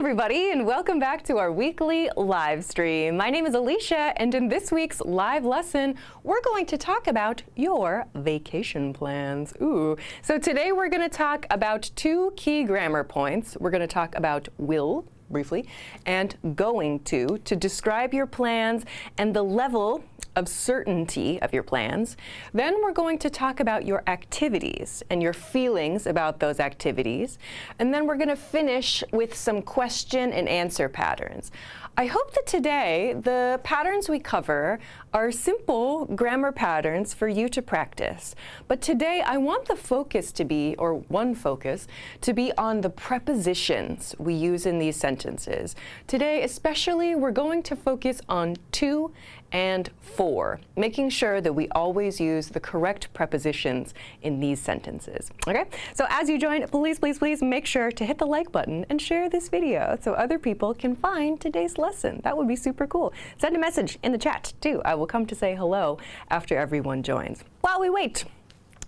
Everybody, and welcome back to our weekly live stream. My name is Alicia, and in this week's live lesson, we're going to talk about your vacation plans. Ooh. So today we're going to talk about two key grammar points. We're going to talk about will, briefly, and going to describe your plans and the level of certainty of your plans. Then we're going to talk about your activities and your feelings about those activities. And then we're going to finish with some question and answer patterns. I hope that today the patterns we cover are simple grammar patterns for you to practice. But today I want the focus to be, or one focus, to be on the prepositions we use in these sentences. Today especially we're going to focus on to and for, making sure that we always use the correct prepositions in these sentences. Okay? So as you join, please make sure to hit the like button and share this video so other people can find today's lesson. That would be super cool. Send a message in the chat too. I will come to say hello after everyone joins. While we wait,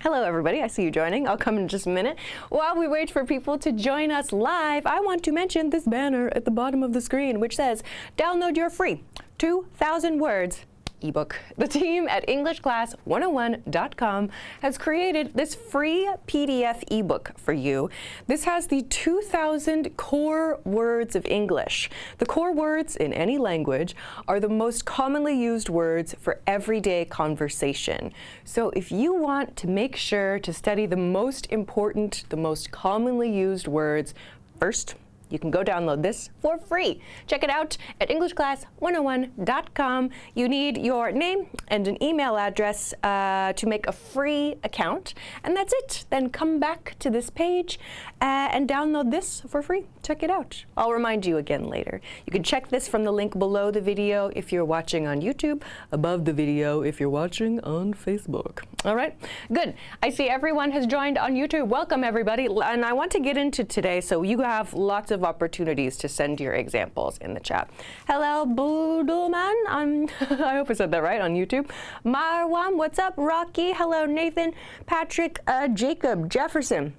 hello everybody, I see you joining. I'll come in just a minute. While we wait for people to join us live, I want to mention this banner at the bottom of the screen which says, download your free 2,000 words ebook. The team at EnglishClass101.com has created this free PDF ebook for you. This has the 2,000 core words of English. The core words in any language are the most commonly used words for everyday conversation. So if you want to make sure to study the most important, the most commonly used words first, you can go download this for free. Check it out at EnglishClass101.com. You need your name and an email address to make a free account, and that's it. Then come back to this page and download this for free. Check it out. I'll remind you again later. You can check this from the link below the video if you're watching on YouTube, above the video if you're watching on Facebook. All right, good. I see everyone has joined on YouTube. Welcome everybody, and I want to get into today so you have lots of opportunities to send your examples in the chat. Hello, Boodleman. I hope I said that right on YouTube. Marwan, what's up? Rocky, hello, Nathan, Patrick, Jacob, Jefferson,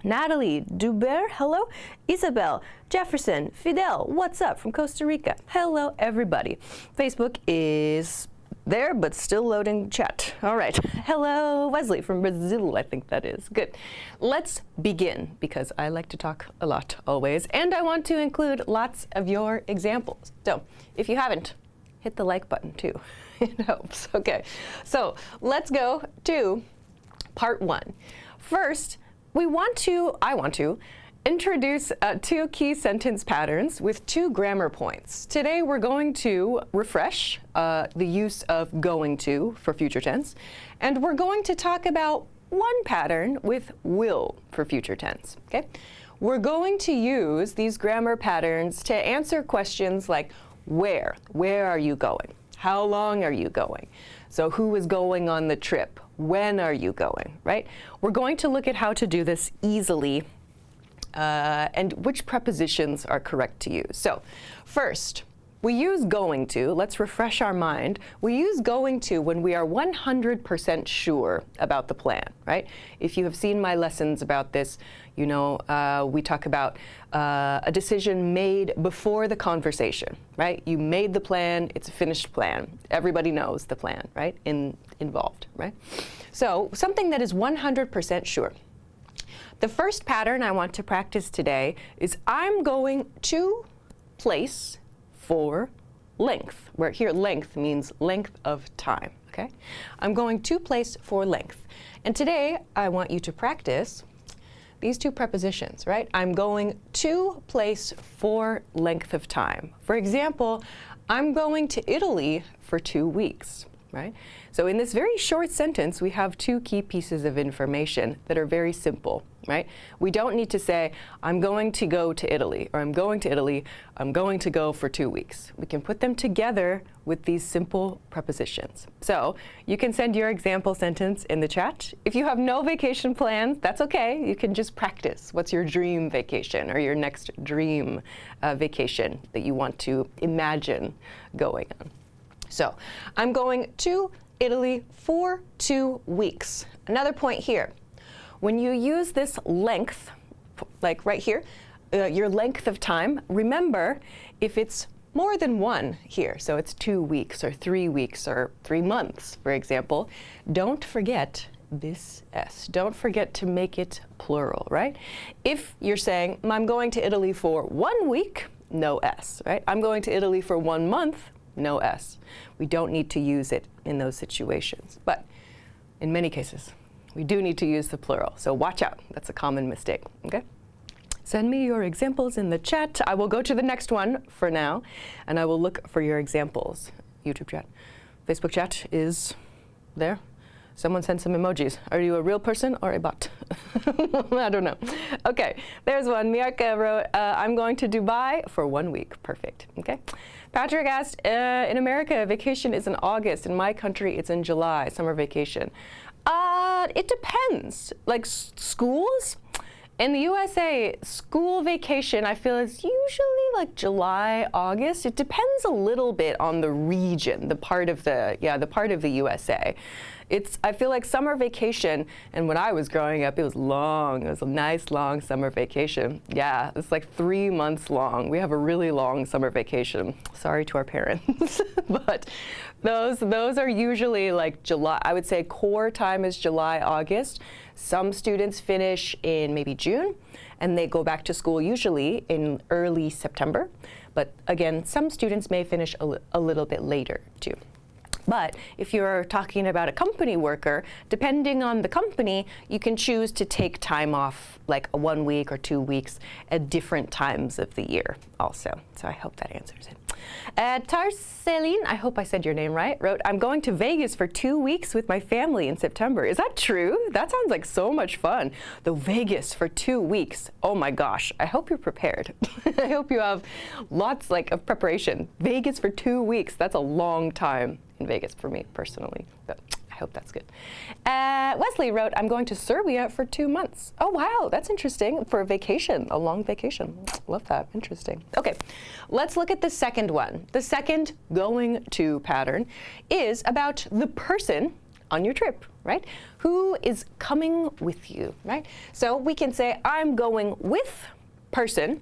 Natalie, Duber, hello, Isabel, Jefferson, Fidel, what's up from Costa Rica? Hello, everybody. Facebook is there, but still loading chat. All right. Hello, Wesley from Brazil, I think that is. Good. Let's begin, because I like to talk a lot always, and I want to include lots of your examples. So if you haven't, hit the like button too. It helps. Okay. So let's go to part one. First, I want to introduce two key sentence patterns with two grammar points. Today we're going to refresh the use of going to for future tense, and we're going to talk about one pattern with will for future tense. Okay? We're going to use these grammar patterns to answer questions like where are you going? How long are you going? So who is going on the trip? When are you going? Right? We're going to look at how to do this easily and which prepositions are correct to use. So first, we use going to. Let's refresh our mind. We use going to when we are 100% sure about the plan, right? If you have seen my lessons about this, you know we talk about a decision made before the conversation, right? You made the plan, it's a finished plan. Everybody knows the plan, right? Involved, right? So something that is 100% sure. The first pattern I want to practice today is I'm going to place for length, where here length means length of time, okay? I'm going to place for length. And today I want you to practice these two prepositions, right? I'm going to place for length of time. For example, I'm going to Italy for 2 weeks, right? So in this very short sentence, we have two key pieces of information that are very simple, right? We don't need to say, I'm going to go to Italy, or I'm going to Italy, I'm going to go for 2 weeks. We can put them together with these simple prepositions. So you can send your example sentence in the chat. If you have no vacation plans, that's okay. You can just practice. What's your dream vacation or your next dream vacation that you want to imagine going on? So I'm going to Italy for 2 weeks. Another point here. When you use this length, like right here, your length of time, remember if it's more than one here, so it's 2 weeks or 3 weeks or 3 months, for example, don't forget this S. Don't forget to make it plural, right? If you're saying, I'm going to Italy for 1 week, no S, right? I'm going to Italy for 1 month, no S. We don't need to use it in those situations. But in many cases, we do need to use the plural. So watch out. That's a common mistake, okay? Send me your examples in the chat. I will go to the next one for now, and I will look for your examples. YouTube chat. Facebook chat is there. Someone sent some emojis. Are you a real person or a bot? I don't know. Okay, there's one. Miarka wrote, I'm going to Dubai for 1 week. Perfect, okay. Patrick asked, in America, vacation is in August. In my country, it's in July, summer vacation. It depends. Like schools? In the USA, school vacation, I feel, is usually like July, August. It depends a little bit on the region, the part of the USA. I feel like summer vacation, and when I was growing up, it was long. It was a nice, long summer vacation. Yeah, it's like 3 months long. We have a really long summer vacation. Sorry to our parents. But those are usually like July. I would say core time is July, August. Some students finish in maybe June, and they go back to school usually in early September. But again, some students may finish a little bit later too. But if you're talking about a company worker, depending on the company, you can choose to take time off like 1 week or 2 weeks at different times of the year also. So I hope that answers it. Tarceline, I hope I said your name right, wrote, I'm going to Vegas for 2 weeks with my family in September. Is that true? That sounds like so much fun. Though Vegas for 2 weeks. Oh my gosh, I hope you're prepared. I hope you have lots of preparation. Vegas for 2 weeks, that's a long time in Vegas for me personally. But I hope that's good. Wesley wrote, I'm going to Serbia for 2 months. Oh wow, that's interesting for a vacation, a long vacation. Love that, interesting. Okay, let's look at the second one. The second going to pattern is about the person on your trip, right? Who is coming with you, right? So we can say, I'm going with person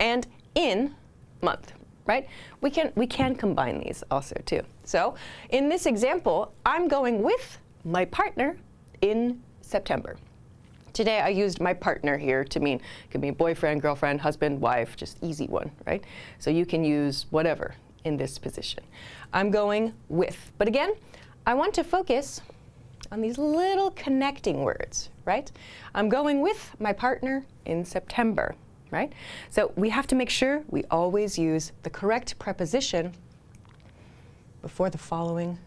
and in month. Right? We can combine these also too. So in this example, I'm going with my partner in September. Today I used my partner here to mean, it could be boyfriend, girlfriend, husband, wife, just easy one, right? So you can use whatever in this position. I'm going with. But again, I want to focus on these little connecting words, right? I'm going with my partner in September. Right? So we have to make sure we always use the correct preposition before the following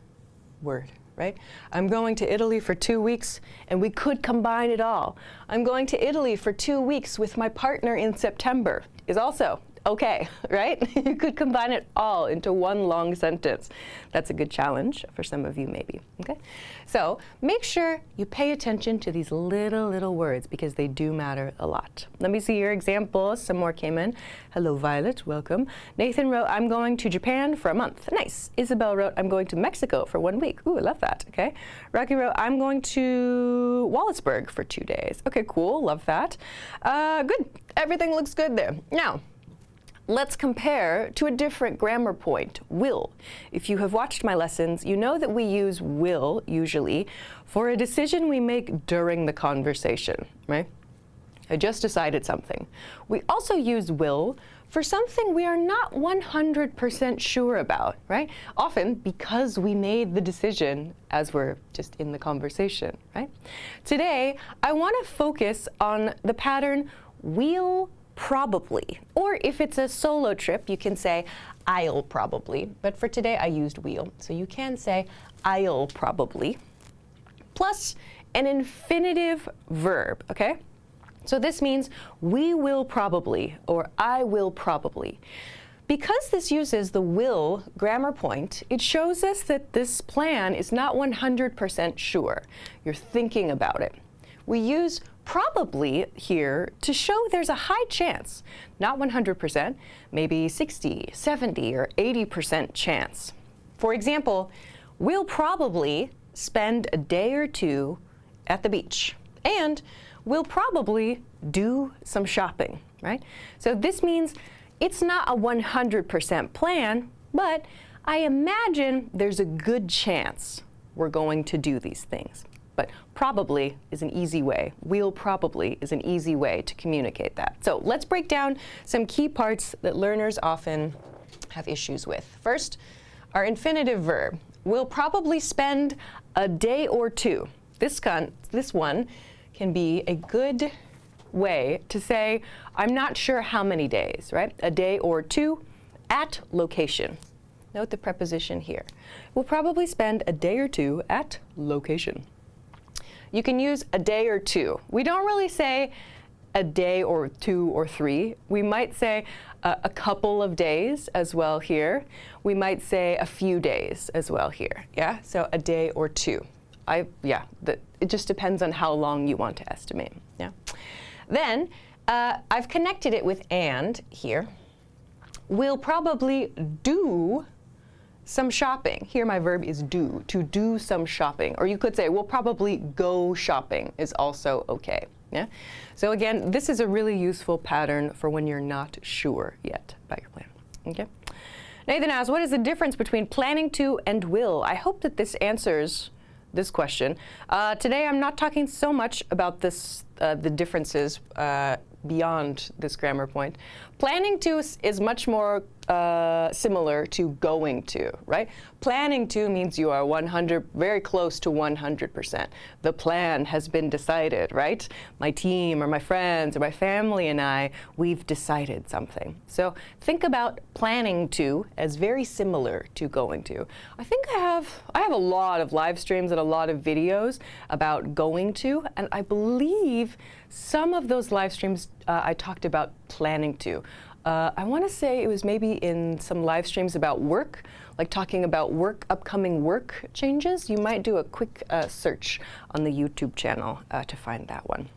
word, right? I'm going to Italy for 2 weeks, and we could combine it all. I'm going to Italy for 2 weeks with my partner in September is also okay, right? You could combine it all into one long sentence. That's a good challenge for some of you maybe, okay? So make sure you pay attention to these little words because they do matter a lot. Let me see your examples. Some more came in. Hello, Violet, welcome. Nathan wrote, I'm going to Japan for a month. Nice. Isabel wrote, I'm going to Mexico for 1 week. Ooh, I love that, okay? Rocky wrote, I'm going to Walletsburg for 2 days. Okay, cool, love that. Good, everything looks good there. Now, let's compare to a different grammar point, will. If you have watched my lessons, you know that we use will, usually, for a decision we make during the conversation, right? I just decided something. We also use will for something we are not 100% sure about, right? Often because we made the decision as we're just in the conversation, right? Today, I want to focus on the pattern we'll probably, or if it's a solo trip, you can say I'll probably, but for today I used will. So you can say I'll probably, plus an infinitive verb, okay? So this means we will probably, or I will probably. Because this uses the will grammar point, it shows us that this plan is not 100% sure. You're thinking about it. We use probably here to show there's a high chance, not 100%, maybe 60, 70, or 80% chance. For example, we'll probably spend a day or two at the beach, and we'll probably do some shopping, right? So this means it's not a 100% plan, but I imagine there's a good chance we're going to do these things. But probably is an easy way. Will probably is an easy way to communicate that. So let's break down some key parts that learners often have issues with. First, our infinitive verb. We'll probably spend a day or two. This one can be a good way to say, I'm not sure how many days, right? A day or two at location. Note the preposition here. We'll probably spend a day or two at location. You can use a day or two. We don't really say a day or two or three. We might say a couple of days as well here. We might say a few days as well here. Yeah, so a day or two. It just depends on how long you want to estimate. Yeah. Then I've connected it with and here. We'll probably do some shopping. Here my verb is do, to do some shopping. Or you could say we'll probably go shopping is also okay. Yeah? So again, this is a really useful pattern for when you're not sure yet about your plan. Okay? Nathan asks, what is the difference between planning to and will? I hope that this answers this question. Today I'm not talking so much about this, the differences beyond this grammar point. Planning to is much more similar to going to, right? Planning to means you are very close to 100%. The plan has been decided, right? My team or my friends or my family and I, we've decided something. So think about planning to as very similar to going to. I think I have a lot of live streams and a lot of videos about going to, and I believe some of those live streams I talked about planning to. I want to say it was maybe in some live streams about work, like talking about upcoming work changes. You might do a quick search on the YouTube channel to find that one.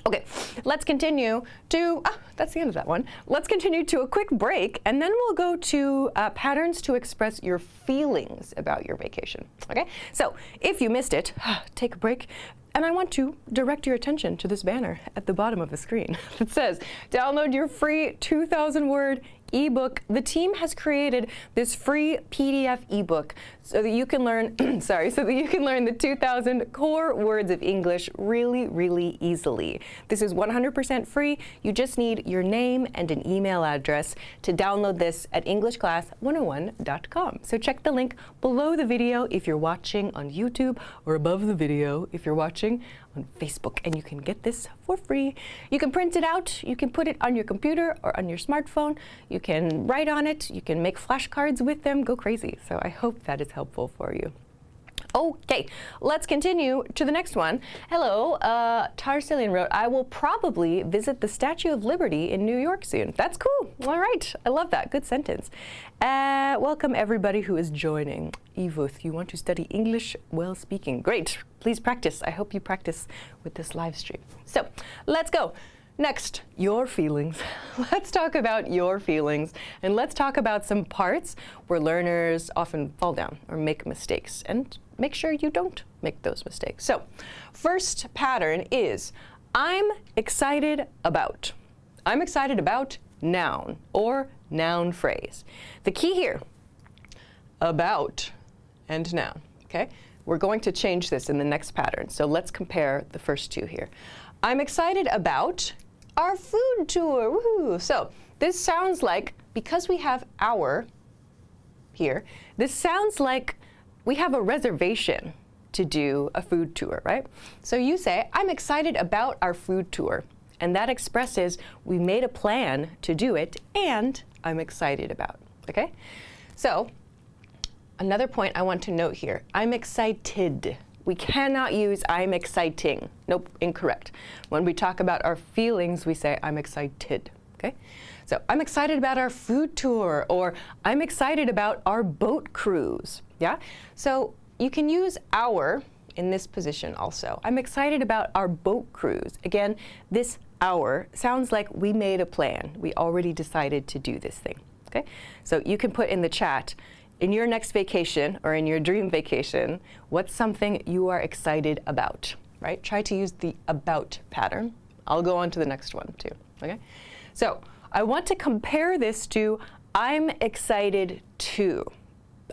Okay, let's continue to, that's the end of that one. Let's continue to a quick break, and then we'll go to patterns to express your feelings about your vacation. Okay, so if you missed it, take a break. And I want to direct your attention to this banner at the bottom of the screen. It says, download your free 2,000-word ebook. The team has created this free PDF ebook so that you can learn, the 2,000 core words of English really, really easily. This is 100% free. You just need your name and an email address to download this at EnglishClass101.com. So check the link below the video if you're watching on YouTube, or above the video if you're watching on Facebook, and you can get this for free. You can print it out, you can put it on your computer or on your smartphone, you can write on it, you can make flashcards with them, go crazy. So I hope that is helpful for you. Okay, let's continue to the next one. Hello, Tarsilian wrote, I will probably visit the Statue of Liberty in New York soon. That's cool. All right, I love that. Good sentence. Welcome everybody who is joining. Evuth, you want to study English while speaking. Great, please practice. I hope you practice with this live stream. So let's go. Next, your feelings. Let's talk about your feelings, and let's talk about some parts where learners often fall down or make mistakes, and make sure you don't make those mistakes. So, first pattern is, I'm excited about. I'm excited about noun or noun phrase. The key here, about and noun, okay? We're going to change this in the next pattern, so let's compare the first two here. I'm excited about our food tour, woohoo! So this sounds like, because we have our here, this sounds like we have a reservation to do a food tour, right? So you say, I'm excited about our food tour. And that expresses we made a plan to do it and I'm excited about, okay? So another point I want to note here, I'm excited. We cannot use I'm exciting. Nope, incorrect. When we talk about our feelings, we say I'm excited, okay? So I'm excited about our food tour, or I'm excited about our boat cruise, yeah? So you can use our in this position also. I'm excited about our boat cruise. Again, this our sounds like we made a plan. We already decided to do this thing, okay? So you can put in the chat, in your next vacation or in your dream vacation, what's something you are excited about, right? Try to use the about pattern. I'll go on to the next one too, okay? So I want to compare this to I'm excited to.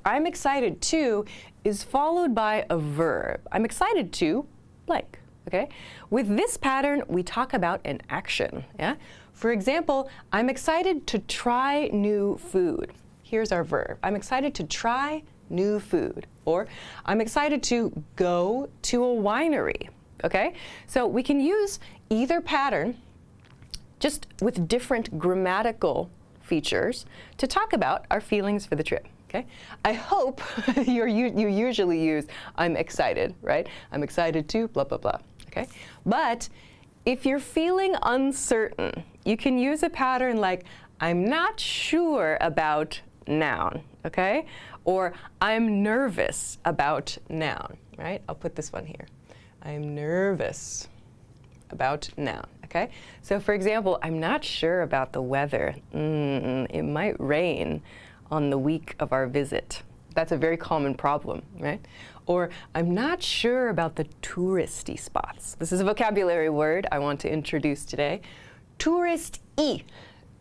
I'm excited to is followed by a verb. I'm excited to blank, okay? With this pattern, we talk about an action, yeah? For example, I'm excited to try new food. Here's our verb. I'm excited to try new food. Or I'm excited to go to a winery, okay? So we can use either pattern just with different grammatical features to talk about our feelings for the trip. Okay? I hope you usually use I'm excited, right? I'm excited to blah, blah, blah. Okay? But if you're feeling uncertain, you can use a pattern like I'm not sure about noun, okay? Or I'm nervous about noun, right? I'll put this one here. I'm nervous about noun, okay? So for example, I'm not sure about the weather. It might rain on the week of our visit. That's a very common problem, right? Or I'm not sure about the touristy spots. This is a vocabulary word I want to introduce today. Tourist-y,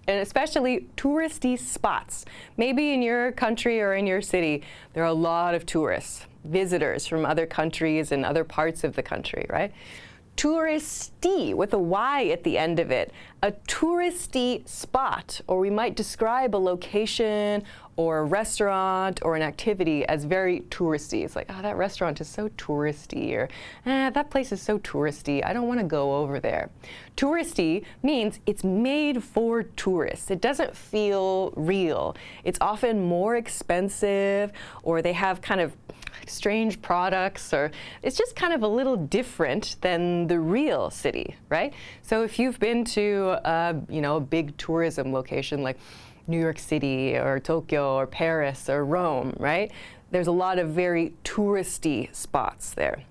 and especially touristy spots. Maybe in your country or in your city, there are a lot of tourists, visitors from other countries and other parts of the country, right? Touristy with a Y at the end of it, a touristy spot, or we might describe a location or a restaurant or an activity as very touristy. It's like, oh, that restaurant is so touristy, or that place is so touristy, I don't want to go over there. Touristy means it's made for tourists. It doesn't feel real. It's often more expensive, or they have kind of strange products, or it's just kind of a little different than the real city, right? So if you've been to a big tourism location like New York City or Tokyo or Paris or Rome, right? There's a lot of very touristy spots there.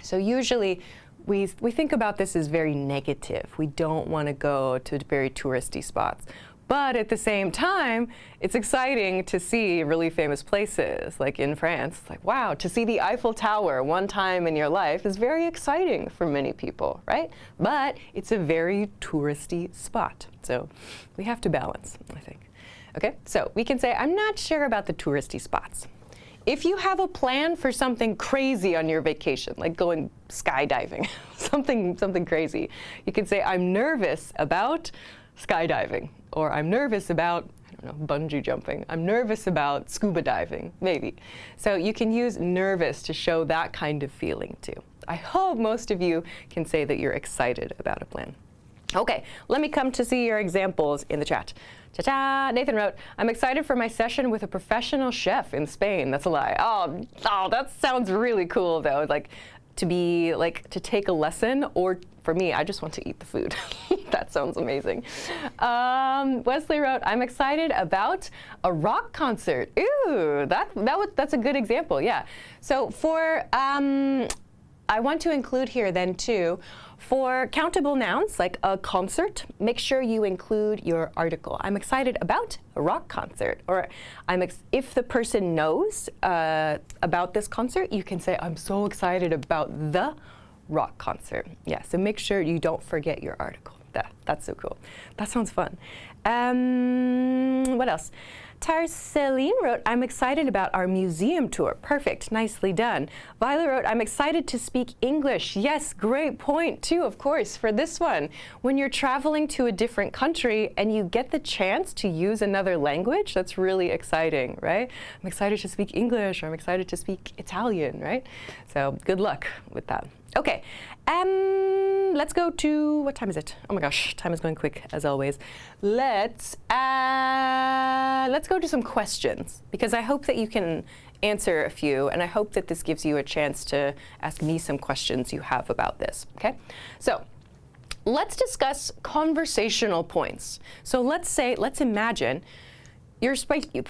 So usually we think about this as very negative. We don't want to go to very touristy spots. But at the same time, it's exciting to see really famous places, like in France. It's like, wow, to see the Eiffel Tower one time in your life is very exciting for many people, right? But it's a very touristy spot. So we have to balance, I think. Okay, so we can say, I'm not sure about the touristy spots. If you have a plan for something crazy on your vacation, like going skydiving, something crazy, you can say, I'm nervous about skydiving, or I'm nervous about, I don't know, bungee jumping. I'm nervous about scuba diving, maybe. So you can use nervous to show that kind of feeling too. I hope most of you can say that you're excited about a plan. Okay, let me come to see your examples in the chat. Cha-cha! Nathan wrote, I'm excited for my session with a professional chef in Spain. That's a lie. Oh, that sounds really cool though. To take a lesson, or for me, I just want to eat the food. That sounds amazing. Wesley wrote, I'm excited about a rock concert. Ooh, that's a good example, yeah. So I want to include here then too, for countable nouns like a concert, make sure you include your article. I'm excited about a rock concert. Or if the person knows about this concert, you can say, I'm so excited about the rock concert. Yeah, so make sure you don't forget your article. That's so cool. That sounds fun. What else? Tarceline wrote, I'm excited about our museum tour. Perfect, nicely done. Violet wrote, I'm excited to speak English. Yes, great point too, of course, for this one. When you're traveling to a different country and you get the chance to use another language, that's really exciting, right? I'm excited to speak English, or I'm excited to speak Italian, right? So good luck with that. Okay, let's go to, what time is it? Oh my gosh, time is going quick as always. Let's go to some questions, because I hope that you can answer a few, and I hope that this gives you a chance to ask me some questions you have about this, okay? So let's discuss conversational points. So let's imagine you're speaking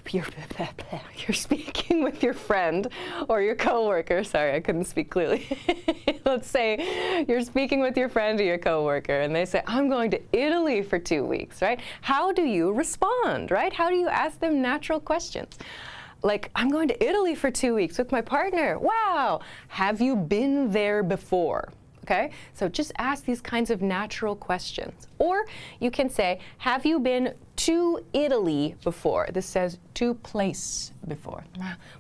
with your friend or your coworker. Sorry, I couldn't speak clearly. Let's say you're speaking with your friend or your coworker, and they say, I'm going to Italy for 2 weeks, right? How do you respond, right? How do you ask them natural questions? Like, I'm going to Italy for 2 weeks with my partner. Wow, have you been there before? Okay, so just ask these kinds of natural questions. Or you can say, have you been to Italy before? This says to place before.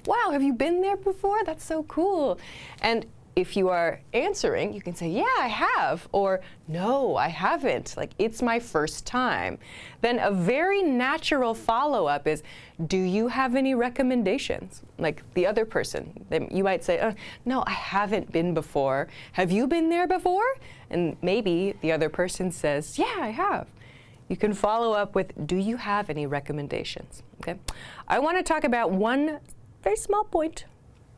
Wow, have you been there before? That's so cool. And if you are answering, you can say, yeah, I have, or no, I haven't, like it's my first time. Then a very natural follow-up is, do you have any recommendations? Like the other person, you might say, no, I haven't been before. Have you been there before? And maybe the other person says, yeah, I have. You can follow up with, do you have any recommendations? Okay. I want to talk about one very small point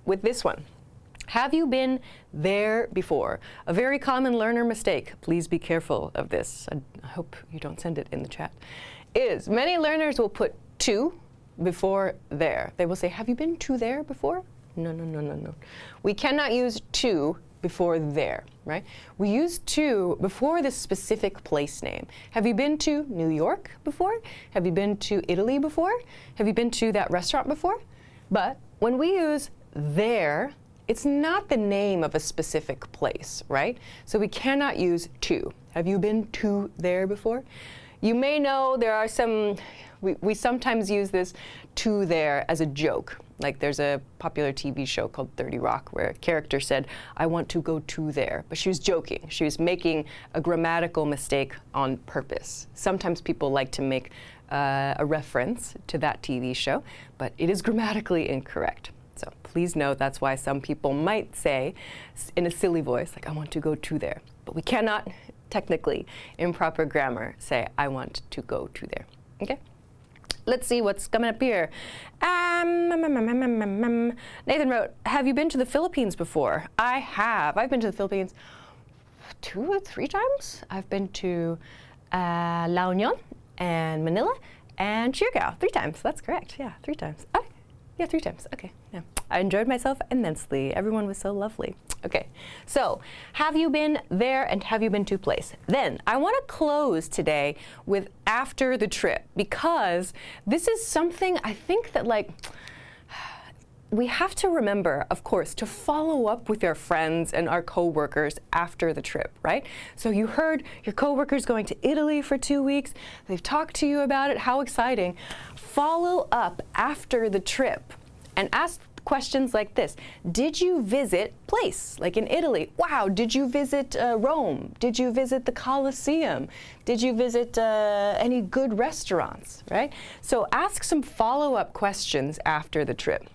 with this one. Have you been there before? A very common learner mistake, please be careful of this, I hope you don't send it in the chat, is many learners will put to before there. They will say, have you been to there before? No, no, no, no, no. We cannot use to before there, right? We use to before the specific place name. Have you been to New York before? Have you been to Italy before? Have you been to that restaurant before? But when we use there, it's not the name of a specific place, right? So we cannot use to. Have you been to there before? You may know there are some, we sometimes use this to there as a joke. Like there's a popular TV show called 30 Rock where a character said, I want to go to there. But she was joking. She was making a grammatical mistake on purpose. Sometimes people like to make a reference to that TV show, but it is grammatically incorrect. So please note that's why some people might say in a silly voice, like, I want to go to there. But we cannot technically, in proper grammar, say, I want to go to there. Okay? Let's see what's coming up here. Nathan wrote, have you been to the Philippines before? I have. I've been to the Philippines 2 or 3 times. I've been to La Union and Manila and Siargao 3 times. That's correct. Yeah, 3 times. Okay. Yeah, 3 times. Okay. Yeah. I enjoyed myself immensely. Everyone was so lovely. Okay. So, have you been there and have you been to place? Then, I want to close today with after the trip because this is something I think that like we have to remember, of course, to follow up with our friends and our coworkers after the trip, right? So you heard your coworker's going to Italy for 2 weeks. They've talked to you about it. How exciting. Follow up after the trip and ask questions like this. Did you visit place, like in Italy? Wow, did you visit Rome? Did you visit the Colosseum? Did you visit any good restaurants, right? So ask some follow-up questions after the trip.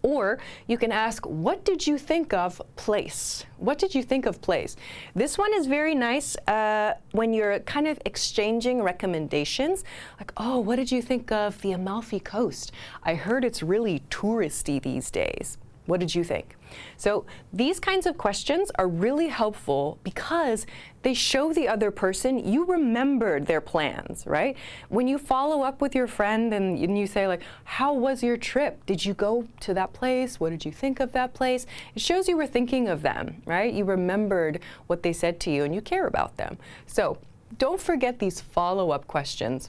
Or you can ask, what did you think of place? What did you think of place? This one is very nice when you're kind of exchanging recommendations. Like, oh, what did you think of the Amalfi Coast? I heard it's really touristy these days. What did you think? So these kinds of questions are really helpful because they show the other person you remembered their plans, right? When you follow up with your friend and you say like, how was your trip? Did you go to that place? What did you think of that place? It shows you were thinking of them, right? You remembered what they said to you and you care about them. So don't forget these follow-up questions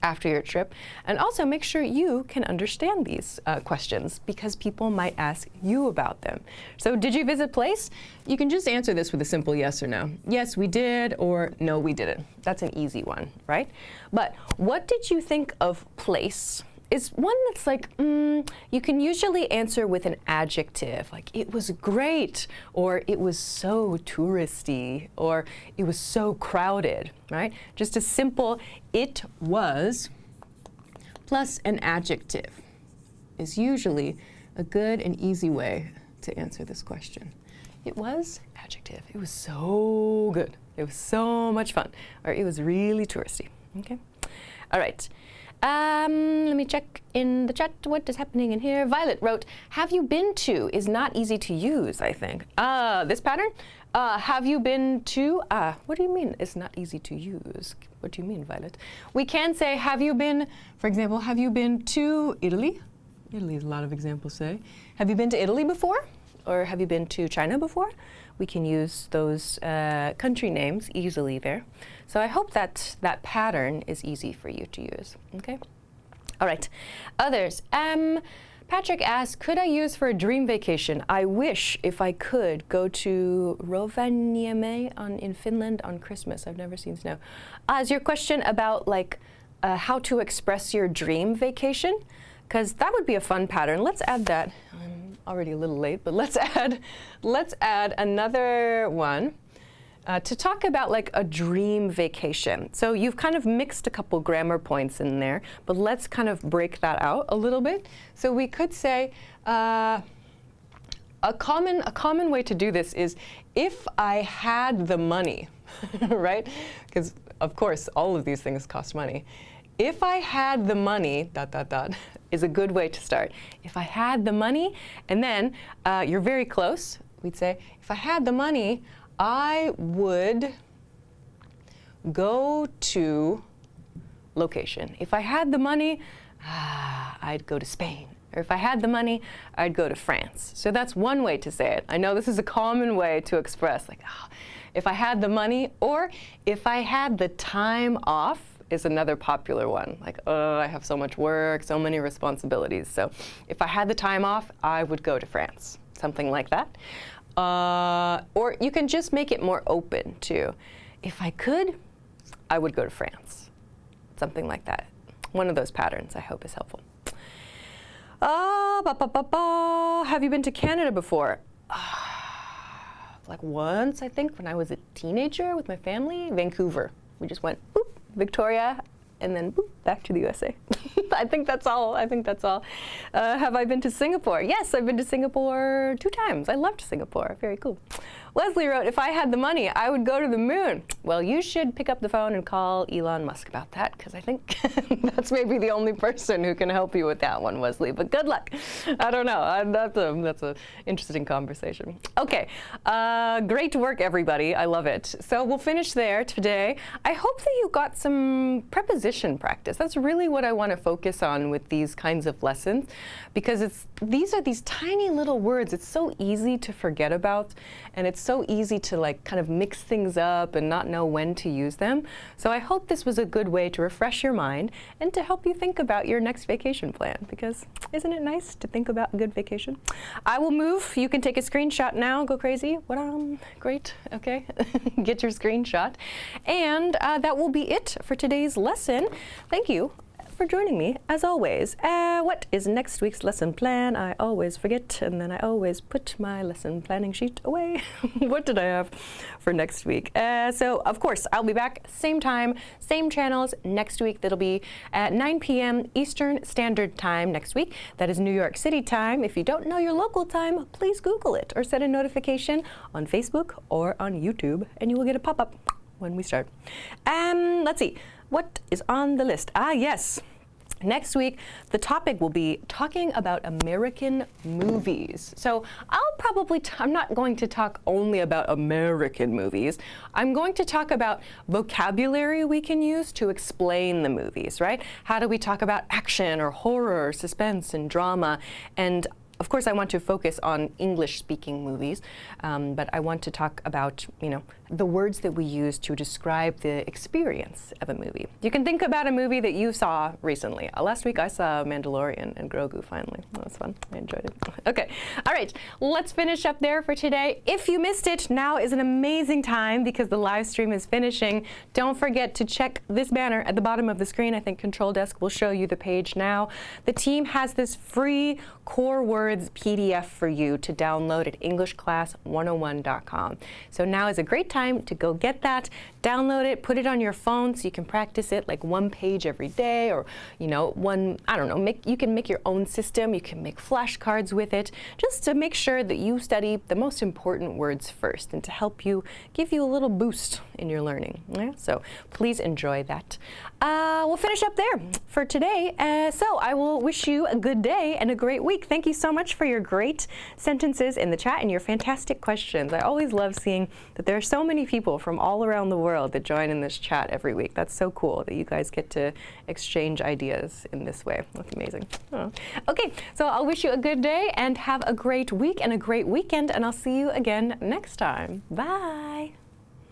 after your trip, and also make sure you can understand these questions because people might ask you about them. So did you visit place? You can just answer this with a simple yes or no. Yes, we did, or no, we didn't. That's an easy one, right? But what did you think of place is one that's like, you can usually answer with an adjective, like it was great, or it was so touristy, or it was so crowded, right? Just a simple it was plus an adjective is usually a good and easy way to answer this question. It was adjective. It was so good. It was so much fun, or it was really touristy, okay? All right. Let me check in the chat what is happening in here. Violet wrote, have you been to is not easy to use, I think. This pattern? Have you been to? What do you mean it's not easy to use? What do you mean, Violet? We can say, have you been, for example, have you been to Italy? Italy, a lot of examples say. Have you been to Italy before? Or have you been to China before? We can use those country names easily there. So I hope that that pattern is easy for you to use, okay? All right, others. Patrick asks, could I use for a dream vacation? I wish, if I could, go to Rovaniemi in Finland on Christmas. I've never seen snow. Is your question about like how to express your dream vacation? Because that would be a fun pattern. Let's add that. I'm already a little late, but let's add another one. To talk about like a dream vacation. So you've kind of mixed a couple grammar points in there, but let's kind of break that out a little bit. So we could say a common way to do this is if I had the money, right? Because of course all of these things cost money. If I had the money, ... is a good way to start. If I had the money, and then you're very close. We'd say if I had the money, I would go to location. If I had the money, I'd go to Spain. Or if I had the money, I'd go to France. So that's one way to say it. I know this is a common way to express, like, if I had the money, or if I had the time off is another popular one. Like, I have so much work, so many responsibilities. So if I had the time off, I would go to France. Something like that. Or you can just make it more open too. If I could, I would go to France. Something like that. One of those patterns I hope is helpful. Have you been to Canada before? Like once, I think, when I was a teenager with my family. Vancouver. We just went, boop, Victoria, and then boop, back to the USA. I think that's all. Have I been to Singapore? Yes, I've been to Singapore 2 times. I loved Singapore. Very cool. Leslie wrote, if I had the money, I would go to the moon. Well, you should pick up the phone and call Elon Musk about that, because I think that's maybe the only person who can help you with that one, Wesley. But good luck. I don't know. That's an interesting conversation. Okay. Great work, everybody. I love it. So we'll finish there today. I hope that you got some preposition practice. That's really what I want to focus on with these kinds of lessons, because these are these tiny little words. It's so easy to forget about, and it's so easy to like kind of mix things up and not know when to use them. So I hope this was a good way to refresh your mind and to help you think about your next vacation plan, because isn't it nice to think about a good vacation? I will move. You can take a screenshot now. Go crazy. Great. Okay. Get your screenshot. And that will be it for today's lesson. Thank you for joining me, as always. What is next week's lesson plan? I always forget, and then I always put my lesson planning sheet away. What did I have for next week? So, of course, I'll be back same time, same channels next week. That'll be at 9 p.m. Eastern Standard Time next week. That is New York City time. If you don't know your local time, please Google it or set a notification on Facebook or on YouTube, and you will get a pop-up when we start. Let's see. What is on the list? Yes. Next week, the topic will be talking about American movies. So I'm not going to talk only about American movies. I'm going to talk about vocabulary we can use to explain the movies, right? How do we talk about action or horror, or suspense and drama? And of course, I want to focus on English-speaking movies, but I want to talk about, the words that we use to describe the experience of a movie. You can think about a movie that you saw recently. Last week, I saw Mandalorian and Grogu, finally. That was fun. I enjoyed it. Okay. All right. Let's finish up there for today. If you missed it, now is an amazing time because the live stream is finishing. Don't forget to check this banner at the bottom of the screen. I think Control Desk will show you the page now. The team has this free core words PDF for you to download at EnglishClass101.com. So now is a great time to go get that, download it, put it on your phone so you can practice it like 1 page every day, or you can make your own system. You can make flashcards with it, just to make sure that you study the most important words first and to help you, give you a little boost in your learning. Yeah? So please enjoy that. We'll finish up there for today. So I will wish you a good day and a great week. Thank you so much for your great sentences in the chat and your fantastic questions. I always love seeing that there are so many people from all around the world that join in this chat every week. That's so cool that you guys get to exchange ideas in this way. That's amazing. Oh. Okay, so I'll wish you a good day and have a great week and a great weekend, and I'll see you again next time. Bye.